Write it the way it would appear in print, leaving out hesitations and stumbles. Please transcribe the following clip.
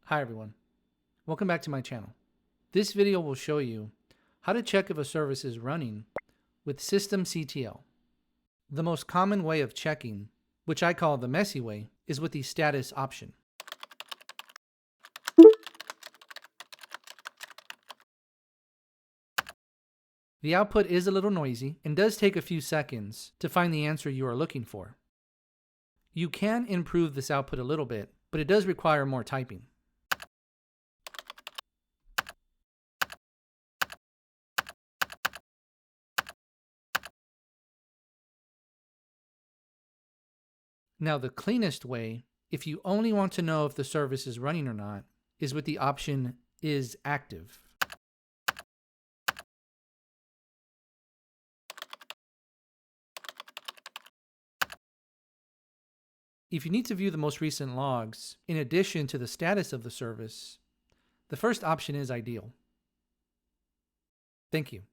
Hi everyone, welcome back to my channel. This video will show you how to check if a service is running with Systemctl. The most common way of checking, which I call the messy way, is with the status option. The output is a little noisy and does take a few seconds to find the answer you are looking for. You can improve this output a little bit, but it does require more typing. Now, the cleanest way, if you only want to know if the service is running or not, is with the option is active. If you need to view the most recent logs, in addition to the status of the service, the first option is ideal. Thank you.